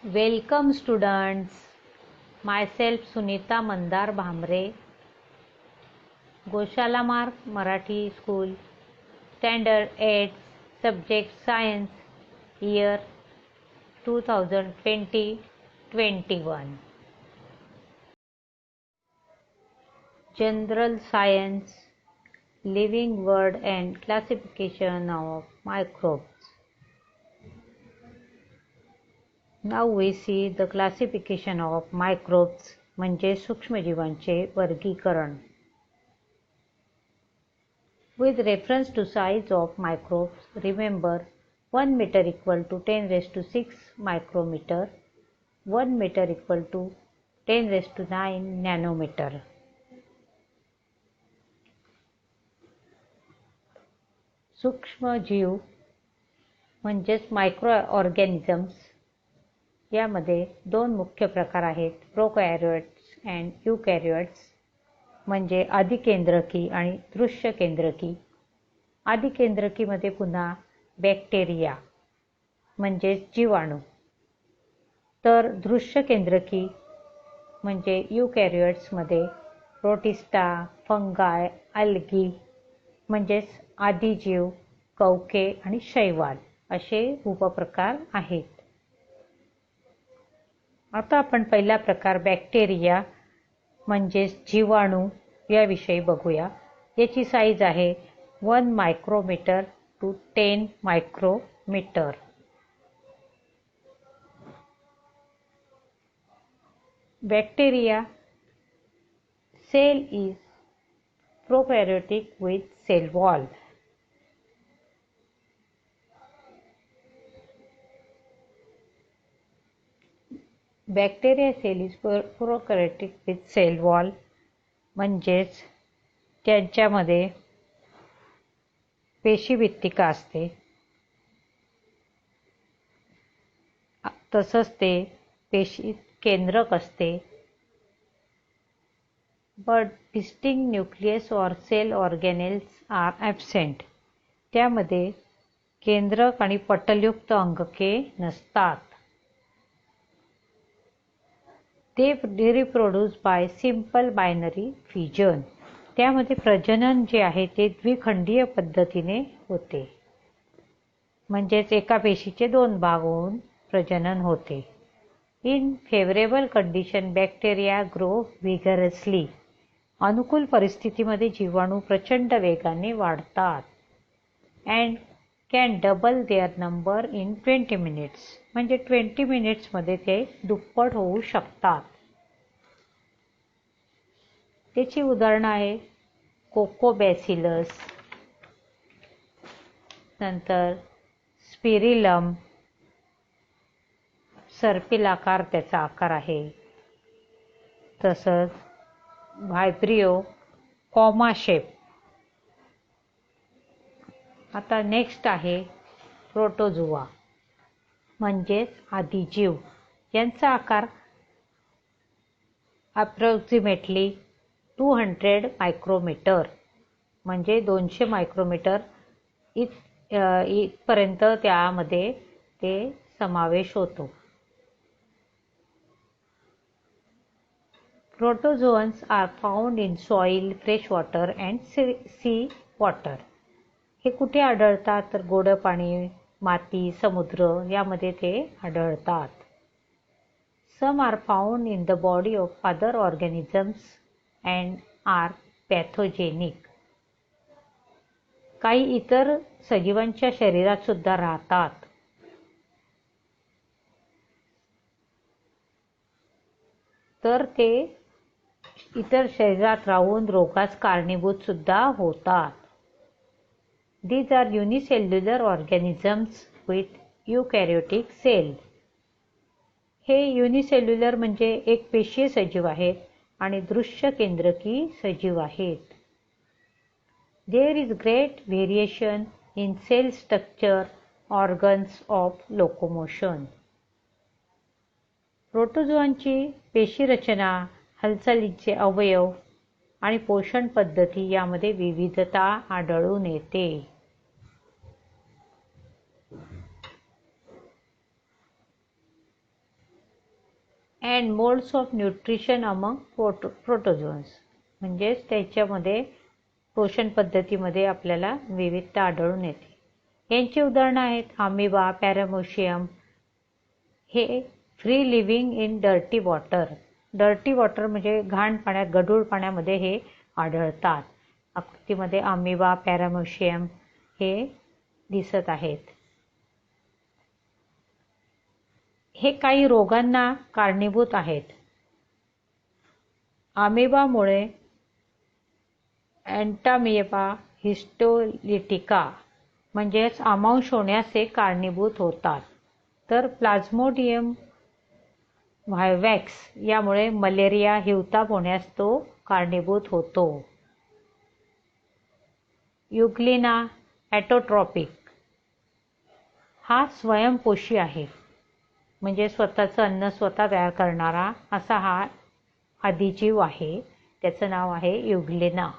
Welcome students. Myself Sunita Mandar Bhamre, Goshala Mark Marathi School, Standard 8, Subject Science, Year 2020-21. General Science, Living World and Classification of Microbes. Now we see the classification of microbes म्हणजे सूक्ष्मजीवांचे वर्गीकरण. With reference to size of microbes, remember 1 meter equal to 10 raised to 6 micrometer, 1 meter equal to 10 raised to 9 nanometer. सूक्ष्मजीव म्हणजेच micro organisms यामध्ये दोन मुख्य प्रकार आहेत, प्रोकॅरियोट्स and यूकॅरियोट्स म्हणजे आदिकेंद्रकी आणि दृश्य केंद्रकी. आदिकेंद्रकीमध्ये पुन्हा बॅक्टेरिया म्हणजे जीवाणू, तर दृश्य केंद्रकी म्हणजे यूकॅरियोट्समध्ये प्रोटिस्टा, फंगाय, अल्गी म्हणजेच आदिजीव, कवके आणि शैवाल असे उपप्रकार आहेत. आता आपण पहिला प्रकार बॅक्टेरिया म्हणजेच जीवाणू याविषयी बघूया. याची साईज आहे 1 micrometre to 10 micrometre. Bacteria cell is prokaryotic with cell wall. Bacteria cell is prokaryotic with cell wall म्हणजेच त्यांच्यामध्ये पेशीभित्तिका असते, तसंच ते पेशी केंद्रक असते. But distinct nucleus or cell organelles are absent. त्यामध्ये केंद्रक आणि पटलयुक्त अंगके नसतात. ते reproduce by simple binary fission. त्यामध्ये प्रजनन जे आहे ते द्विखंडीय पद्धतीने होते, म्हणजेच एका पेशीचे 2 भाग होऊन प्रजनन होते. In favourable condition bacteria grow vigorously. अनुकूल परिस्थितीमध्ये जीवाणू प्रचंड वेगाने वाढतात. And can double their number in 20 minutes. म्हणजे 20 मिनिट्समध्ये ते दुप्पट होऊ शकतात. त्याची उदाहरणं आहे कोकोबॅसिलस, नंतर स्पिरिलम, सर्पिलाकार त्याचा आकार आहे, तसंच व्हायब्रिओ कॉमा शेप. आता नेक्स्ट आहे प्रोटोझोआ म्हणजेच आदिजीव. यांचा आकार अप्रॉक्सिमेटली 200 मायक्रोमीटर म्हणजे 200 मायक्रोमीटर इथपर्यंत त्यामध्ये ते समावेश होतो. Protozoans are found in soil, fresh water and sea water. हे कुठे आढळतात तर गोडं पाणी, माती, समुद्र यामध्ये ते आढळतात. Some are found in the body of other organisms and are pathogenic. काही इतर सजीवांच्या शरीरात सुद्धा राहतात. तर ते इतर शरीरात राहून रोगास कारणीभूत सुद्धा होतात. These are unicellular organisms with eukaryotic cell. हे युनिसेल्युलर म्हणजे एक पेशीय सजीव आहेत आणि दृश्य केंद्रकी सजीव आहेत. There is great variation in cell structure, organs of locomotion. प्रोटोझोआंची पेशी रचना, हालचालीचे अवयव आणि पोषण पद्धती यामध्ये विविधता आढळून येते. And modes of nutrition among protozoans, म्हणजेच त्याच्यामध्ये पोषण पद्धतीमध्ये आपल्याला विविधता आढळून येते. यांची उदाहरणं आहेत अमिबा, पॅरामोशियम. हे free living in dirty water. Dirty water म्हणजे घाण पाण्यात, गढूळ पाण्यामध्ये हे आढळतात. आकृतीमध्ये अमिबा, पॅरामोशियम हे दिसत आहेत. हे काही रोगांना कारणीभूत आहेत. अमिबामुळे अँटामिबा हिस्टोलिटिका म्हणजेच आमांश होण्यास हे कारणीभूत होतात. तर प्लाझ्मोडियम व्हायवॅक्स यामुळे मलेरिया, हिवताप होण्यास तो कारणीभूत होतो. युग्लिना ॲटोट्रॉपिक हा स्वयंपोषी आहे, म्हणजे स्वतःचं अन्न स्वतः तयार करणारा असा हा आदिजीव आहे. त्याचं नाव आहे युग्लिना.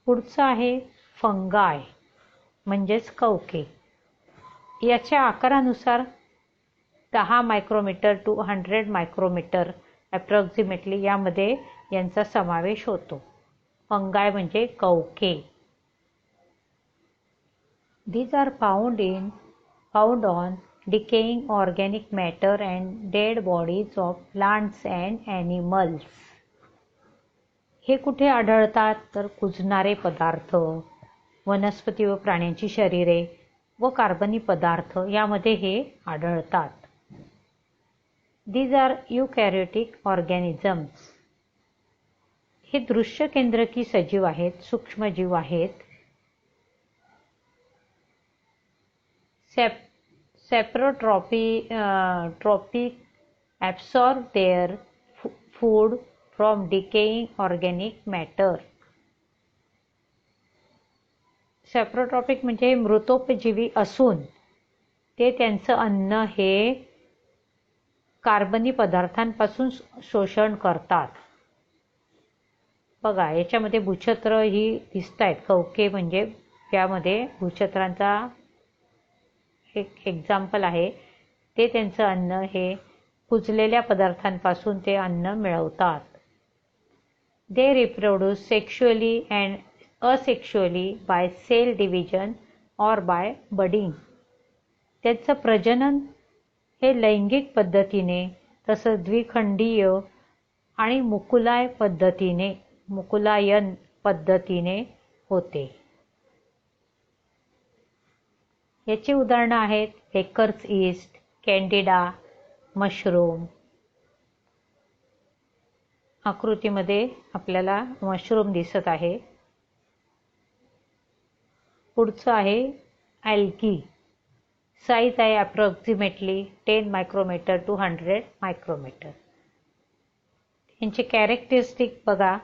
पुढचं आहे फंगाय म्हणजेच कवके. याच्या आकारानुसार 10 मायक्रोमीटर टू 100 मायक्रोमीटर अप्रॉक्सिमेटली यामध्ये यांचा समावेश होतो. फंगाय म्हणजे कवके. These are found on decaying organic matter and dead bodies of plants and animals. हे कुठे आढळतात तर कुजणारे पदार्थ, वनस्पती व प्राण्यांची शरीरे व कार्बनी पदार्थ यामध्ये हे आढळतात. These are eukaryotic organisms. हे दृश्य केंद्रकी सजीव आहेत, सूक्ष्मजीव आहेत. Saprotropic absorb their food from decaying organic matter. सॅप्रोट्रॉपिक म्हणजे मृतोपजीवी असून ते त्यांचं अन्न हे कार्बनी पदार्थांपासून शोषण करतात. बघा याच्यामध्ये भूछत्र ही दिसत आहेत. कवके म्हणजे त्यामध्ये भूछत्रांचा एक एक्झाम्पल आहे. ते त्यांचं अन्न हे कुजलेल्या पदार्थांपासून ते अन्न मिळवतात. They reproduce sexually and asexually by cell division or by budding. त्यांचं प्रजनन हे लैंगिक पद्धतीने, तसंच द्विखंडीय आणि मुकुलायन पद्धतीने होते. याची उदाहरणं आहेत बेकर्स ईस्ट, कॅन्डिडा, मशरूम. आकृतीमध्ये आपल्याला मशरूम दिसत आहे. पुढचं आहे ॲल्गी. साईज आहे अप्रॉक्सिमेटली 10 मायक्रोमीटर टू 100 मायक्रोमीटर. यांचे कॅरेक्टरिस्टिक बघा.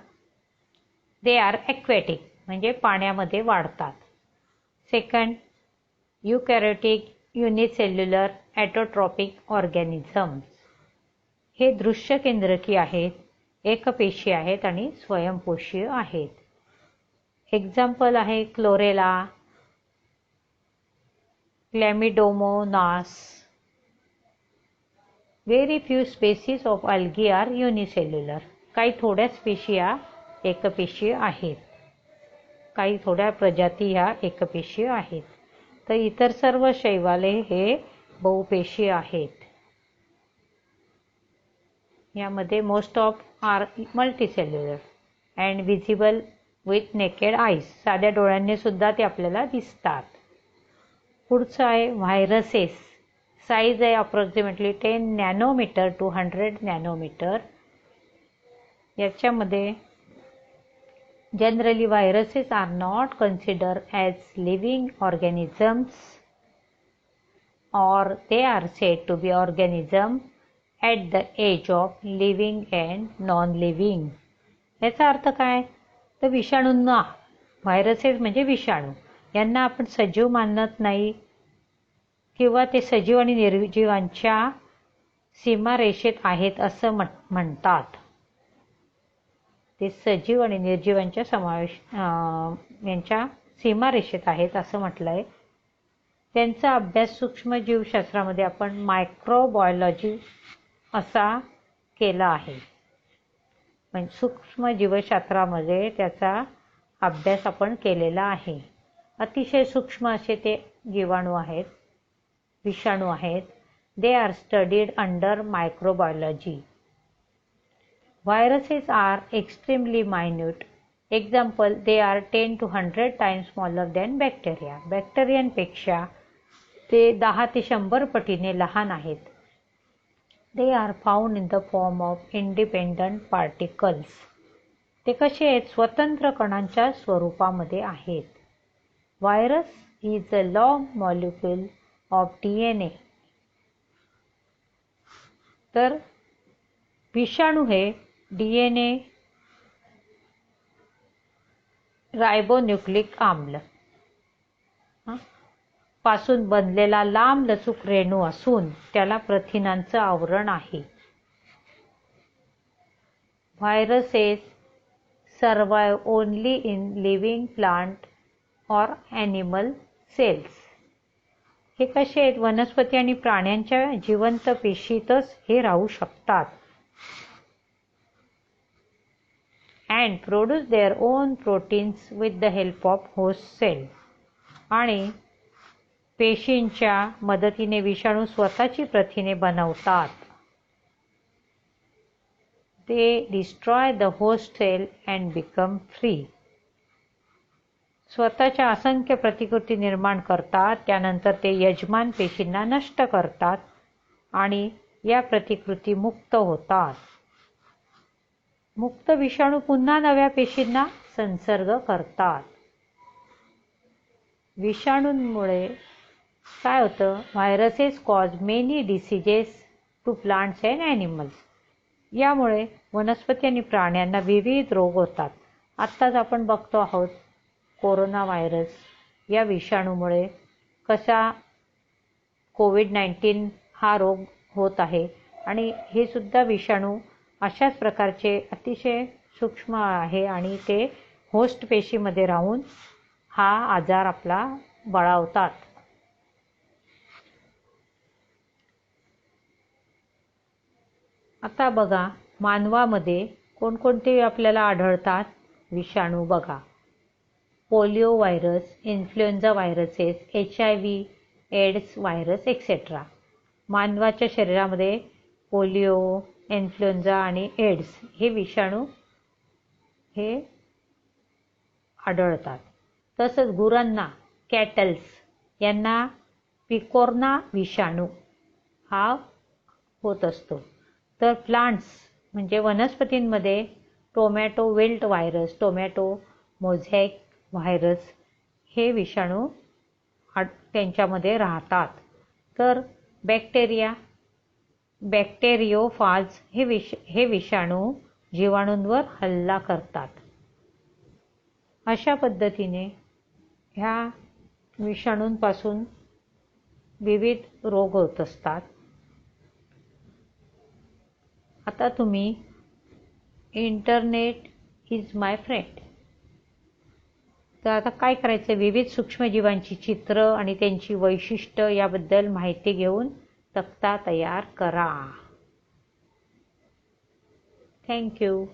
दे आर ॲक्वॅटिक म्हणजे पाण्यामध्ये वाढतात. Second, eukaryotic unicellular autotrophic organisms. हे दृश्य केंद्रकी आहेत, एकपेशीय आहेत आणि स्वयंपोषीय आहेत. एक्झाम्पल आहे Chlorella, Chlamydomonas. Very few species of algae are unicellular. काही थोड्या स्पेशी या एकपेशीय आहेत, काही थोड्या प्रजाती ह्या एकपेशीय आहेत. तर इतर सर्व शैवाले हे बहुपेशीय आहेत. यामध्ये most of are multicellular and visible with naked eyes. साध्या डोळ्यांनी सुद्धा ते आपल्याला दिसतात. पुढचं आहे व्हायरसेस. साईज आहे अप्रॉक्सिमेटली 10 नॅनोमीटर टू 100 नॅनोमीटर. याच्यामध्ये generally viruses are not considered as living organisms, or they are said to be organisms at the age of living and non-living. याचा अर्थ काय तर विषाणूंना, व्हायरसेस म्हणजे विषाणू, यांना आपण सजीव मानत नाही किंवा ते सजीव आणि निर्जीवांच्या सीमारेषेत आहेत असं म्हणतात. ते सजीव आणि निर्जीवांच्या यांच्या सीमारेषेत आहेत असं म्हटलं आहे. त्यांचा अभ्यास सूक्ष्मजीवशास्त्रामध्ये आपण मायक्रोबायोलॉजी असा केला आहे. म्हणजे सूक्ष्म जीवशास्त्रामध्ये त्याचा अभ्यास आपण केलेला आहे. अतिशय सूक्ष्म असे ते जीवाणू आहेत, विषाणू आहेत. They are studied under microbiology. Viruses are extremely minute. Example, they are 10 to 100 times smaller than bacteria. बॅक्टेरियांपेक्षा ते 10 ते 100 पटीने लहान आहेत. They are found in the form of independent particles. ते कसे आहेत? स्वतंत्र कणांच्या स्वरूपामध्ये आहेत. Virus is a long molecule of DNA. तर विषाणू हे DNA रायबोन्यूक्लिक आम्ल पासून बनलेला लांब लचूक रेणू असून त्याला प्रथिनांचं आवरण आहे. Viruses survive only in living plant or animal cells. हे कसे आहेत? वनस्पती आणि प्राण्यांच्या जिवंत पेशीतच हे राहू शकतात. and produce their own proteins with the help of host cell. आणि पेशींच्या मदतीने विषाणू स्वतःची प्रथिने बनवतात. They destroy the host cell and become free. स्वतःच्या असंख्य प्रतिकृती निर्माण करतात, त्यानंतर ते यजमान पेशींना नष्ट करतात आणि या प्रतिकृती मुक्त होतात. मुक्त विषाणू पुन्हा नव्या पेशींना संसर्ग करतात. विषाणूंमुळे काय होतं? Viruses cause many diseases to plants and animals. यामुळे वनस्पती आणि प्राण्यांना विविध रोग होतात. आत्ताच आपण बघतो आहोत कोरोना व्हायरस या विषाणूमुळे कसा कोविड-19 हा रोग होत आहे. आणि हे सुद्धा विषाणू अशाच प्रकारचे अतिशय सूक्ष्म आहे आणि ते होस्ट पेशीमध्ये राहून हा आजार आपला बळावतात. आता बघा मानवामध्ये कोणकोणते आपल्याला आढळतात विषाणू बघा. Polio virus, influenza viruses, HIV, AIDS virus etcetera. मानवाच्या शरीरामध्ये पोलिओ, इन्फ्लुएन्झा आणि एड्स हे विषाणू हे आढळतात. तसंच गुरांना कॅटल्स यांना पिकोर्ना विषाणू हा होत असतो. तर प्लांट्स म्हणजे वनस्पतींमध्ये tomato wilt virus, tomato mosaic virus हे विषाणू त्यांच्यामध्ये राहतात. तर बॅक्टेरियोफाज हे विषाणू जीवाणूंवर हल्ला करतात. अशा पद्धतीने ह्या विषाणूंपासून विविध रोग होत असतात. आता तुम्ही इंटरनेट इज माय फ्रेंड. तर आता काय करायचं? विविध सूक्ष्मजीवांची चित्र आणि त्यांची वैशिष्ट्य याबद्दल माहिती घेऊन तक्ता तयार करा. थँक्यू.